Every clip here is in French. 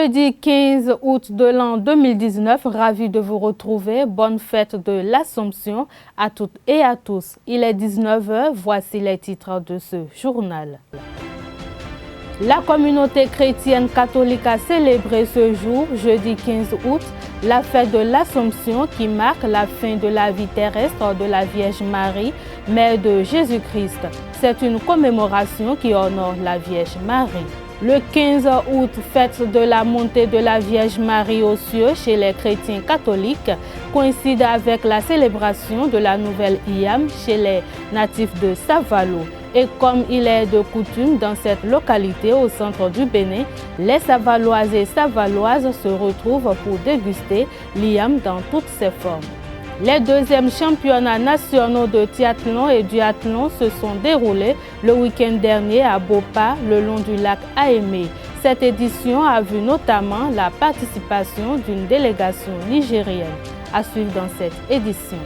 Jeudi 15 août de l'an 2019, ravi de vous retrouver. Bonne fête de l'Assomption à toutes et à tous. Il est 19 h, voici les titres de ce journal. La communauté chrétienne catholique a célébré ce jour, jeudi 15 août, la fête de l'Assomption qui marque la fin de la vie terrestre de la Vierge Marie, mère de Jésus-Christ. C'est une commémoration qui honore la Vierge Marie. Le 15 août, fête de la montée de la Vierge Marie aux cieux chez les chrétiens catholiques, coïncide avec la célébration de la nouvelle IAM chez les natifs de Savalo. Et comme il est de coutume dans cette localité au centre du Bénin, les Savaloises et Savaloises se retrouvent pour déguster l'IAM dans toutes ses formes. Les deuxièmes championnats nationaux de triathlon et duathlon se sont déroulés le week-end dernier à Bopa, le long du lac Aémé. Cette édition a vu notamment la participation d'une délégation nigérienne. À suivre dans cette édition.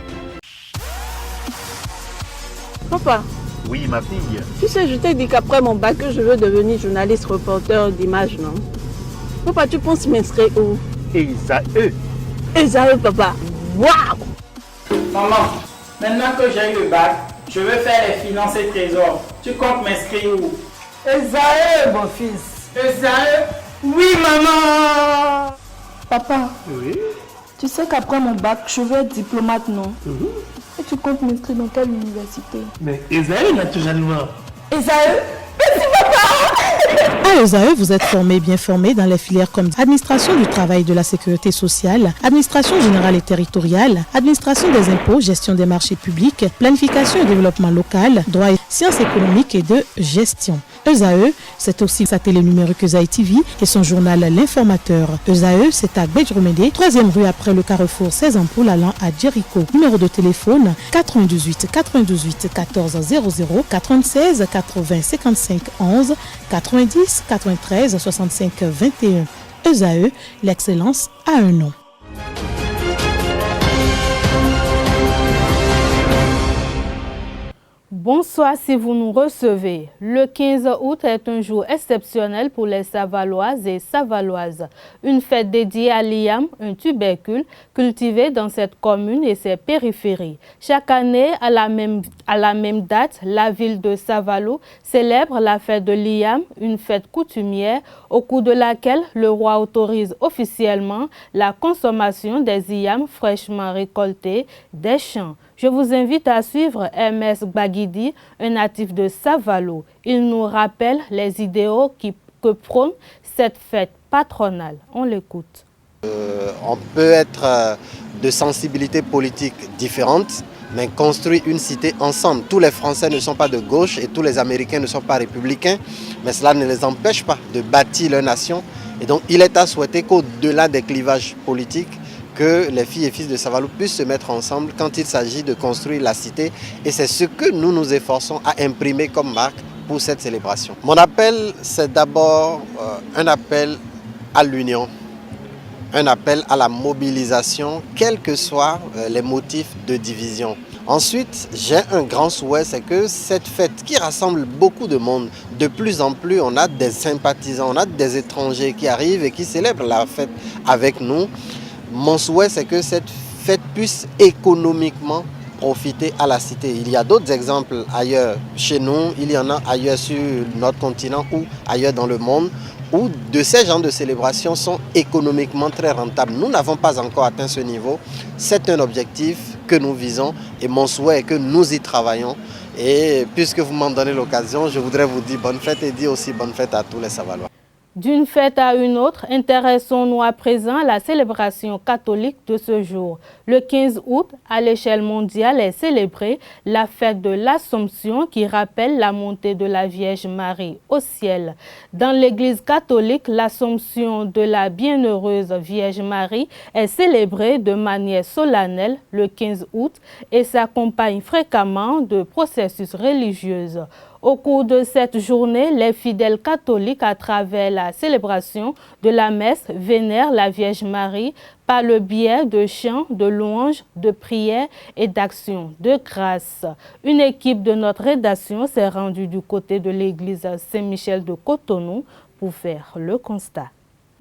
Papa. Oui, ma fille. Tu sais, je t'ai dit qu'après mon bac, je veux devenir journaliste reporter d'images, non? Papa, tu penses m'inscrire où? Esaü. Esaü, papa. Waouh! Maman, maintenant que j'ai eu le bac, je veux faire les finances et trésors. Tu comptes m'inscrire où? Esaü, mon fils. Esaü? Oui, maman! Papa, Oui. tu sais qu'après mon bac, je veux être diplomate, non? Et tu comptes m'inscrire dans quelle université? Mais Esaü, naturellement. Esaü? Merci, papa! À ESAE, vous êtes bien formé dans les filières comme administration du travail et de la sécurité sociale, administration générale et territoriale, administration des impôts, gestion des marchés publics, planification et développement local, droit et sciences économiques et de gestion. ESAE, c'est aussi sa télé numérique ESAE TV et son journal L'Informateur. ESAE, c'est à Bedjromede, 3e rue après le carrefour 16 ampoules allant à Jericho. Numéro de téléphone 98 98 14 00 96 80 55 11 90 93 65 21. ESAE, l'excellence a un nom. Bonsoir si vous nous recevez. Le 15 août est un jour exceptionnel pour les Savaloises et Savaloises. Une fête dédiée à l'IAM, un tubercule cultivé dans cette commune et ses périphéries. Chaque année, à la même date, la ville de Savalo célèbre la fête de l'IAM, une fête coutumière au cours de laquelle le roi autorise officiellement la consommation des IAM fraîchement récoltés des champs. Je vous invite à suivre MS Baguidi, un natif de Savalo. Il nous rappelle les idéaux que prône cette fête patronale. On l'écoute. On peut être de sensibilités politiques différentes, mais construire une cité ensemble. Tous les Français ne sont pas de gauche et tous les Américains ne sont pas républicains, mais cela ne les empêche pas de bâtir leur nation. Et donc il est à souhaiter qu'au-delà des clivages politiques, que les filles et fils de Savalo puissent se mettre ensemble quand il s'agit de construire la cité. Et c'est ce que nous nous efforçons à imprimer comme marque pour cette célébration. Mon appel, c'est d'abord un appel à l'union, un appel à la mobilisation, quels que soient les motifs de division. Ensuite, j'ai un grand souhait, c'est que cette fête qui rassemble beaucoup de monde, de plus en plus, on a des sympathisants, on a des étrangers qui arrivent et qui célèbrent la fête avec nous. Mon souhait, c'est que cette fête puisse économiquement profiter à la cité. Il y a d'autres exemples ailleurs chez nous, il y en a ailleurs sur notre continent ou ailleurs dans le monde, où de ces genres de célébrations sont économiquement très rentables. Nous n'avons pas encore atteint ce niveau. C'est un objectif que nous visons et mon souhait est que nous y travaillons. Et puisque vous m'en donnez l'occasion, je voudrais vous dire bonne fête et dire aussi bonne fête à tous les Savalois. D'une fête à une autre, intéressons-nous à présent à la célébration catholique de ce jour. Le 15 août, à l'échelle mondiale, est célébrée la fête de l'Assomption qui rappelle la montée de la Vierge Marie au ciel. Dans l'Église catholique, l'Assomption de la bienheureuse Vierge Marie est célébrée de manière solennelle le 15 août et s'accompagne fréquemment de processus religieux. Au cours de cette journée, les fidèles catholiques, à travers la célébration de la messe, vénèrent la Vierge Marie par le biais de chants, de louanges, de prières et d'actions de grâce. Une équipe de notre rédaction s'est rendue du côté de l'église Saint-Michel de Cotonou pour faire le constat.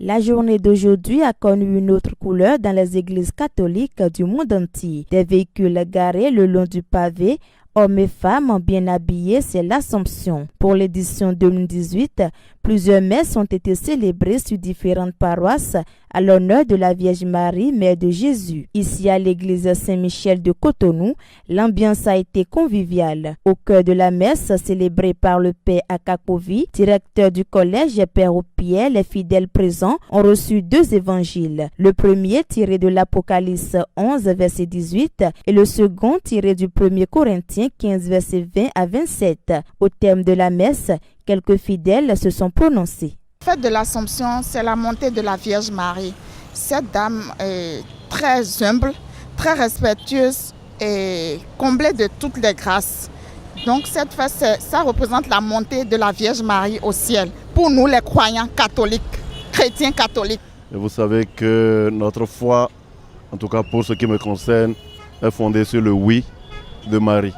La journée d'aujourd'hui a connu une autre couleur dans les églises catholiques du monde entier. Des véhicules garés le long du pavé, hommes et femmes bien habillés, c'est l'Assomption. Pour l'édition 2018, plusieurs messes ont été célébrées sur différentes paroisses à l'honneur de la Vierge Marie, Mère de Jésus. Ici à l'église Saint-Michel de Cotonou, l'ambiance a été conviviale. Au cœur de la messe célébrée par le Père Akakovi, directeur du collège Père Pierre, les fidèles présents ont reçu 2 évangiles. Le premier tiré de l'Apocalypse 11, verset 18 et le second tiré du 1er Corinthiens 15, verset 20 à 27. Au terme de la messe, quelques fidèles se sont prononcés. La fête de l'Assomption, c'est la montée de la Vierge Marie. Cette dame est très humble, très respectueuse et comblée de toutes les grâces. Donc cette fête, ça représente la montée de la Vierge Marie au ciel. Pour nous les croyants catholiques, chrétiens catholiques. Et vous savez que notre foi, en tout cas pour ce qui me concerne, est fondée sur le oui de Marie.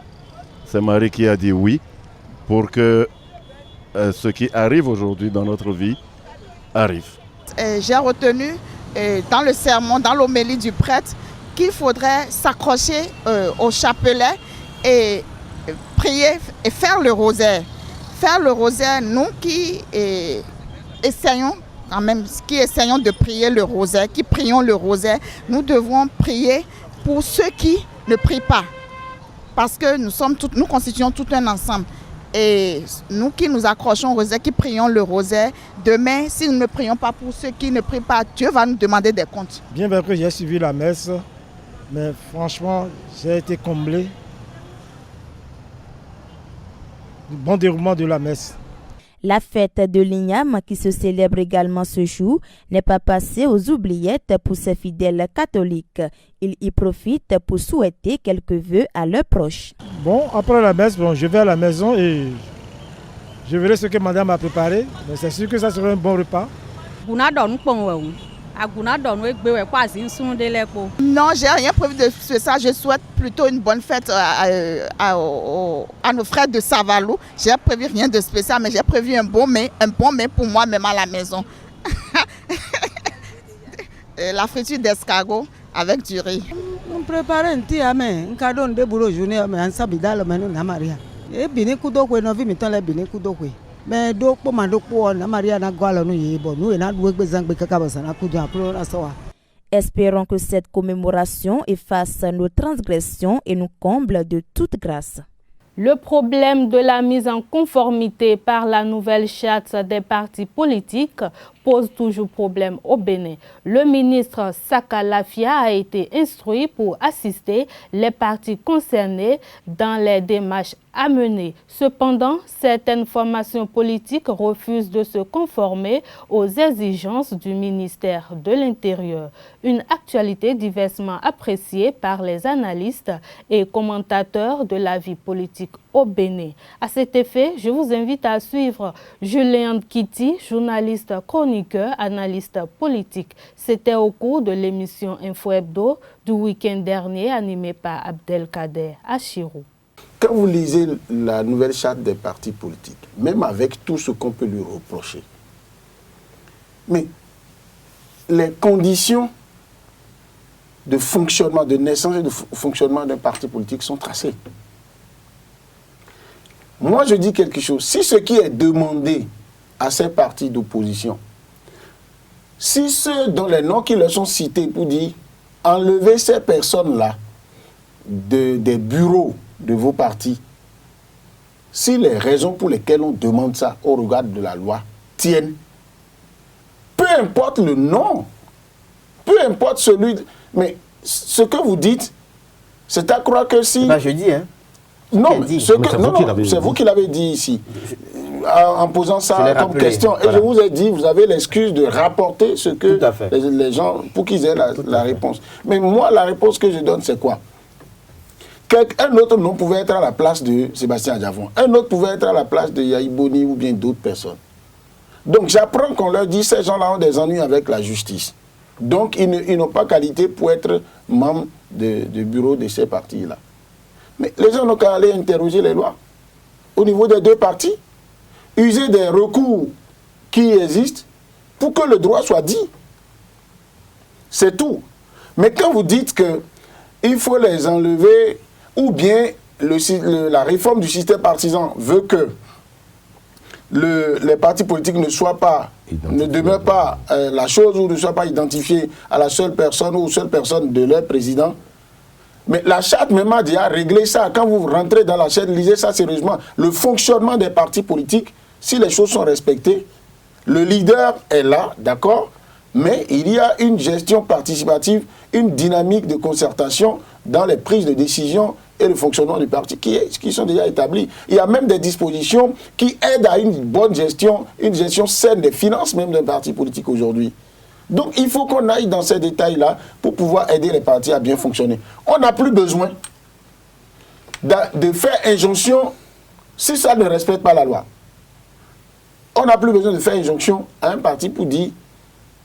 C'est Marie qui a dit oui pour que ce qui arrive aujourd'hui dans notre vie arrive. J'ai retenu dans le sermon, dans l'homélie du prêtre, qu'il faudrait s'accrocher au chapelet et prier et faire le rosaire. Faire le rosaire, nous qui essayons de prier le rosaire, qui prions le rosaire, nous devons prier pour ceux qui ne prient pas. Parce que nous constituons tout un ensemble. Et nous qui nous accrochons au rosaire, qui prions le rosaire, demain, si nous ne prions pas pour ceux qui ne prient pas, Dieu va nous demander des comptes. Bien vrai que j'ai suivi la messe, mais franchement, j'ai été comblé du bon déroulement de la messe. La fête de l'Igname, qui se célèbre également ce jour, n'est pas passée aux oubliettes pour ses fidèles catholiques. Ils y profitent pour souhaiter quelques vœux à leurs proches. Bon, après la messe, je vais à la maison et je verrai ce que madame a préparé. Mais c'est sûr que ça sera un bon repas. Non, j'ai rien prévu de ça. Je souhaite plutôt une bonne fête à nos frères de Savalou. J'ai prévu rien de spécial, mais j'ai prévu un bon mets pour moi-même à la maison. La friture d'escargot avec du riz. On prépare un petit amen, un cadeau de boulot journée, mais un sabidal, mais non, Maria. Et bien, couteau, on a vu, mais tant les bien couteau. Mais donc, pour ma docteur, Maria n'a pas nous et n'a besoin de Espérons que cette commémoration efface nos transgressions et nous comble de toute grâce. Le problème de la mise en conformité par la nouvelle charte des partis politiques pose toujours problème au Bénin. Le ministre Saka Lafia a été instruit pour assister les partis concernés dans les démarches à mener. Cependant, certaines formations politiques refusent de se conformer aux exigences du ministère de l'Intérieur. Une actualité diversement appréciée par les analystes et commentateurs de la vie politique au Bénin. À cet effet, je vous invite à suivre Julien Kitty, journaliste chroniqueur, analyste politique. C'était au cours de l'émission Info Hebdo du week-end dernier animée par Abdelkader Achirou. Quand vous lisez la nouvelle charte des partis politiques, même avec tout ce qu'on peut lui reprocher, mais les conditions de fonctionnement, de naissance et de fonctionnement d'un parti politique sont tracées. Moi, je dis quelque chose. Si ce qui est demandé à ces partis d'opposition, si ceux dont les noms qui leur sont cités pour dire enlever ces personnes-là des bureaux de vos partis, si les raisons pour lesquelles on demande ça au regard de la loi tiennent, peu importe le nom, peu importe celui... Mais ce que vous dites, c'est à croire que si... Ben, je dis, hein. Non, c'est vous qui l'avez dit ici, en posant ça comme question. Voilà. Et je vous ai dit, vous avez l'excuse de rapporter ce que les gens, pour qu'ils aient la réponse. Mais moi, la réponse que je donne, c'est quoi? Un autre nom pouvait être à la place de Sébastien Adjavon. Un autre pouvait être à la place de Yahi Boni ou bien d'autres personnes. Donc j'apprends qu'on leur dit, ces gens-là ont des ennuis avec la justice. Donc ils n'ont pas qualité pour être membres du bureau de ces partis-là. Mais les gens n'ont qu'à aller interroger les lois. Au niveau des deux partis, user des recours qui existent pour que le droit soit dit. C'est tout. Mais quand vous dites qu'il faut les enlever, ou bien la réforme du système partisan veut que les partis politiques ne demeurent pas la chose ou ne soient pas identifiés à la seule personne ou aux seules personnes de leur président. Mais la charte même a déjà réglé ça. Quand vous rentrez dans la chaîne, lisez ça sérieusement. Le fonctionnement des partis politiques, si les choses sont respectées, le leader est là, d'accord, mais il y a une gestion participative, une dynamique de concertation dans les prises de décision et le fonctionnement du parti qui sont déjà établis. Il y a même des dispositions qui aident à une bonne gestion, une gestion saine des finances même d'un parti politique aujourd'hui. Donc il faut qu'on aille dans ces détails-là pour pouvoir aider les partis à bien fonctionner. On n'a plus besoin de faire injonction si ça ne respecte pas la loi. On n'a plus besoin de faire injonction à un parti pour dire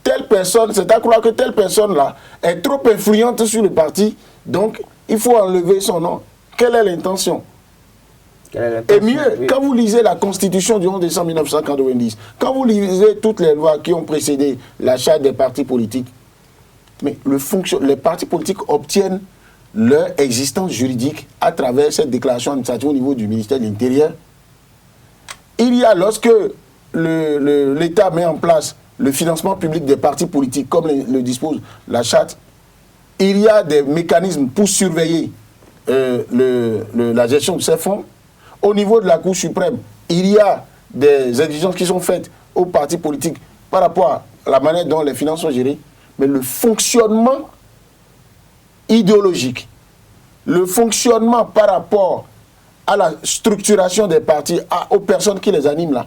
telle personne, c'est à croire que telle personne-là est trop influente sur le parti, donc il faut enlever son nom. Quelle est l'intention? Et mieux, quand vous lisez la Constitution du 11 décembre 1990, quand vous lisez toutes les lois qui ont précédé la charte des partis politiques, mais les partis politiques obtiennent leur existence juridique à travers cette déclaration administrative au niveau du ministère de l'Intérieur. Il y a, lorsque l'État met en place le financement public des partis politiques, comme le dispose la charte, il y a des mécanismes pour surveiller la gestion de ces fonds. Au niveau de la Cour suprême, il y a des exigences qui sont faites aux partis politiques par rapport à la manière dont les finances sont gérées. Mais le fonctionnement idéologique, le fonctionnement par rapport à la structuration des partis, aux personnes qui les animent là,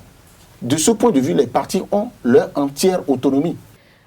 de ce point de vue, les partis ont leur entière autonomie.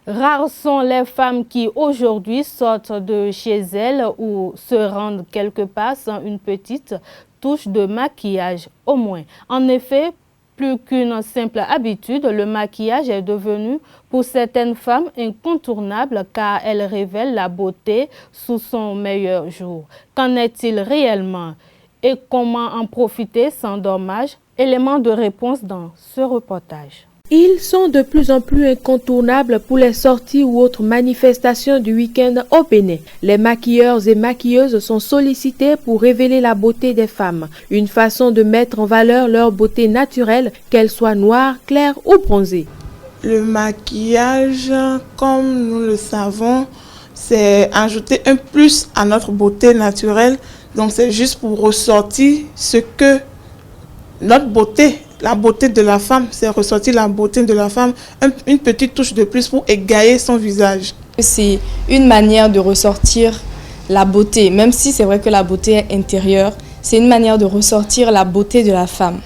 Rares sont les femmes qui aujourd'hui sortent de chez elles ou se rendent quelque part sans une petite touche de maquillage au moins. En effet, plus qu'une simple habitude, le maquillage est devenu pour certaines femmes incontournable car elle révèle la beauté sous son meilleur jour. Qu'en est-il réellement et comment en profiter sans dommage? Élément de réponse dans ce reportage. Ils sont de plus en plus incontournables pour les sorties ou autres manifestations du week-end au Bénin. Les maquilleurs et maquilleuses sont sollicités pour révéler la beauté des femmes, une façon de mettre en valeur leur beauté naturelle, qu'elle soit noire, claire ou bronzée. Le maquillage, comme nous le savons, c'est ajouter un plus à notre beauté naturelle. Donc c'est juste pour ressortir ce que notre beauté, la beauté de la femme, c'est ressortir la beauté de la femme, une petite touche de plus pour égayer son visage. C'est une manière de ressortir la beauté, même si c'est vrai que la beauté est intérieure, c'est une manière de ressortir la beauté de la femme.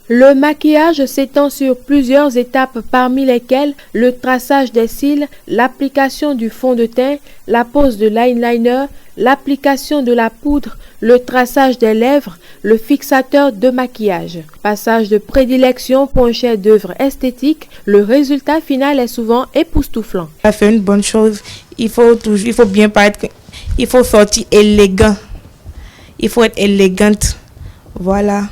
Le maquillage s'étend sur plusieurs étapes parmi lesquelles le traçage des cils, l'application du fond de teint, la pose de l'eyeliner, l'application de la poudre, le traçage des lèvres, le fixateur de maquillage. Passage de prédilection pour un chef-d'œuvre esthétique, le résultat final est souvent époustouflant. Ça fait une bonne chose, il faut bien paraître, il faut sortir élégant, il faut être élégante, voilà.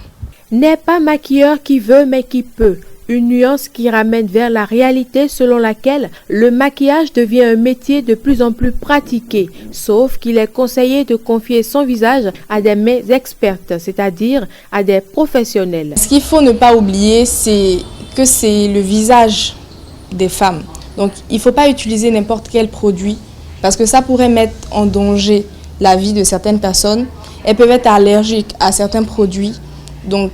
N'est pas maquilleur qui veut mais qui peut. Une nuance qui ramène vers la réalité selon laquelle le maquillage devient un métier de plus en plus pratiqué, sauf qu'il est conseillé de confier son visage à des mains expertes, c'est-à-dire à des professionnels. Ce qu'il faut ne pas oublier, c'est que c'est le visage des femmes. Donc il ne faut pas utiliser n'importe quel produit parce que ça pourrait mettre en danger la vie de certaines personnes. Elles peuvent être allergiques à certains produits. Donc,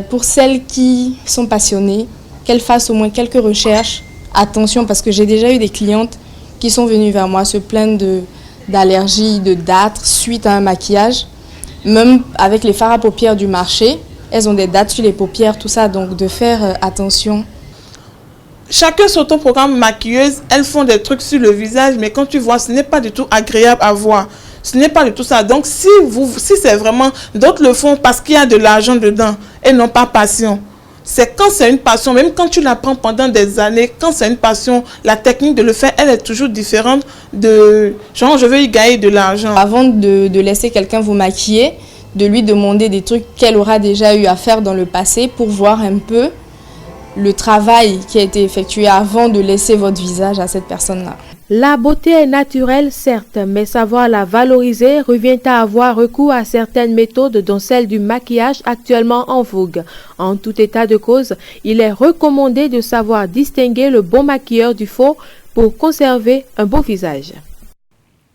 pour celles qui sont passionnées, qu'elles fassent au moins quelques recherches. Attention, parce que j'ai déjà eu des clientes qui sont venues vers moi se plaindre d'allergies, de dartres suite à un maquillage. Même avec les fards à paupières du marché, elles ont des dartres sur les paupières, tout ça, donc de faire attention. Chacun sur ton programme maquilleuse, elles font des trucs sur le visage, mais quand tu vois, ce n'est pas du tout agréable à voir. Ce n'est pas du tout ça. Donc, si c'est vraiment, d'autres le font parce qu'il y a de l'argent dedans et non pas passion. C'est quand c'est une passion, même quand tu l'apprends pendant des années, quand c'est une passion, la technique de le faire, elle est toujours différente de genre, je veux y gagner de l'argent. Avant de laisser quelqu'un vous maquiller, de lui demander des trucs qu'elle aura déjà eu à faire dans le passé pour voir un peu le travail qui a été effectué avant de laisser votre visage à cette personne-là. La beauté est naturelle, certes, mais savoir la valoriser revient à avoir recours à certaines méthodes, dont celle du maquillage actuellement en vogue. En tout état de cause, il est recommandé de savoir distinguer le bon maquilleur du faux pour conserver un beau visage.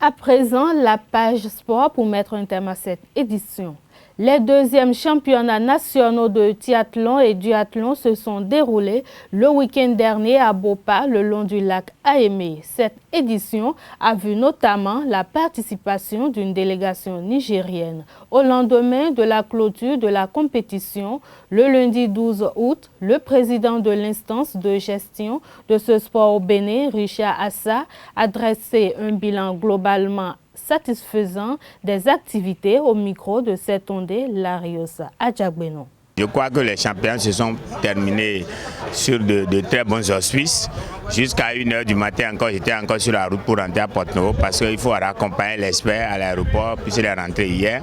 À présent, la page sport pour mettre un terme à cette édition. Les deuxièmes championnats nationaux de triathlon et duathlon se sont déroulés le week-end dernier à Bopa, le long du lac Aémé. Cette édition a vu notamment la participation d'une délégation nigérienne. Au lendemain de la clôture de la compétition, le lundi 12 août, le président de l'instance de gestion de ce sport au Bénin, Richard Assa, a dressé un bilan globalement satisfaisant des activités au micro de cet ondé Larios Adjagbeno. Je crois que les championnats se sont terminés sur de très bons auspices. Jusqu'à 1h du matin encore, j'étais encore sur la route pour rentrer à Porto-Novo parce qu'il faut raccompagner l'expert à l'aéroport puisqu'il est rentré hier.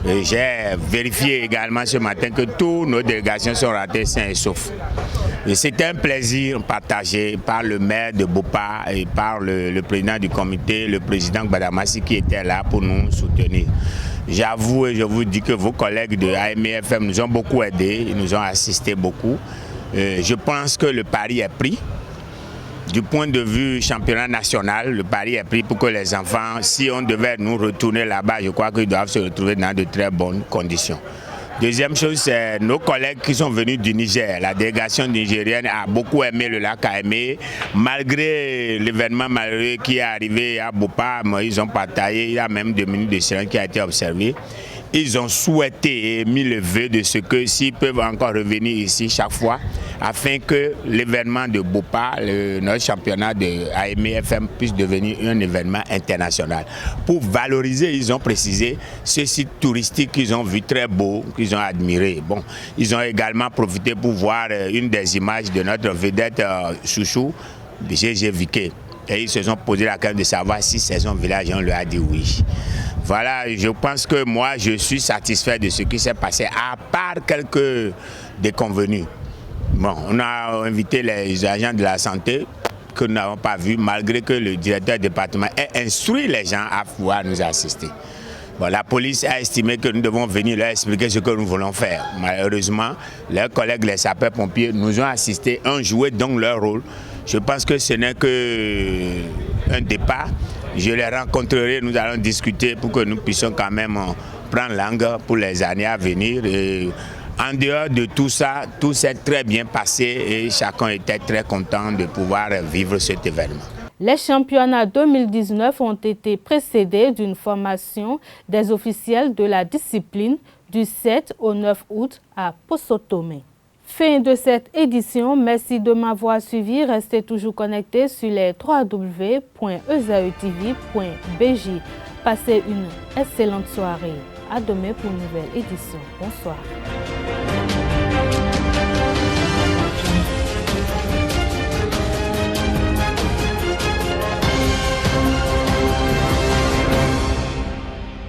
J'ai vérifié également ce matin que toutes nos délégations sont rentrées sains et saufs. C'était un plaisir partagé par le maire de Bopa et par le président du comité, le président Gbadamassi qui était là pour nous soutenir. J'avoue et je vous dis que vos collègues de AMFM nous ont beaucoup aidés, ils nous ont assisté beaucoup. Je pense que le pari est pris. Du point de vue championnat national, le pari est pris pour que les enfants, si on devait nous retourner là-bas, je crois qu'ils doivent se retrouver dans de très bonnes conditions. Deuxième chose, c'est nos collègues qui sont venus du Niger. La délégation nigérienne a beaucoup aimé le lac Aémé. Malgré l'événement malheureux qui est arrivé à Bopa, ils ont partagé, il y a même 2 minutes de silence qui a été observé. Ils ont souhaité et mis le vœu de ce que s'ils peuvent encore revenir ici chaque fois, afin que l'événement de Bopa, notre championnat de AMFM puisse devenir un événement international. Pour valoriser, ils ont précisé ce site touristique qu'ils ont vu très beau, qu'ils ont admiré. Bon, ils ont également profité pour voir une des images de notre vedette chouchou, Gégé Viké. Et ils se sont posé la question de savoir si c'est son village, et on leur a dit oui. Voilà, je pense que moi, je suis satisfait de ce qui s'est passé, à part quelques déconvenus. Bon, on a invité les agents de la santé que nous n'avons pas vus, malgré que le directeur département ait instruit les gens à pouvoir nous assister. Bon, la police a estimé que nous devons venir leur expliquer ce que nous voulons faire. Malheureusement, leurs collègues, les sapeurs-pompiers, nous ont assistés, ont joué donc leur rôle. Je pense que ce n'est qu'un départ. Je les rencontrerai, nous allons discuter pour que nous puissions quand même prendre langue pour les années à venir. Et en dehors de tout ça, tout s'est très bien passé et chacun était très content de pouvoir vivre cet événement. Les championnats 2019 ont été précédés d'une formation des officiels de la discipline du 7 au 9 août à Poso-Tomé. Fin de cette édition, merci de m'avoir suivi. Restez toujours connectés sur les www.ezaetv.bj. Passez une excellente soirée. À demain pour une nouvelle édition. Bonsoir.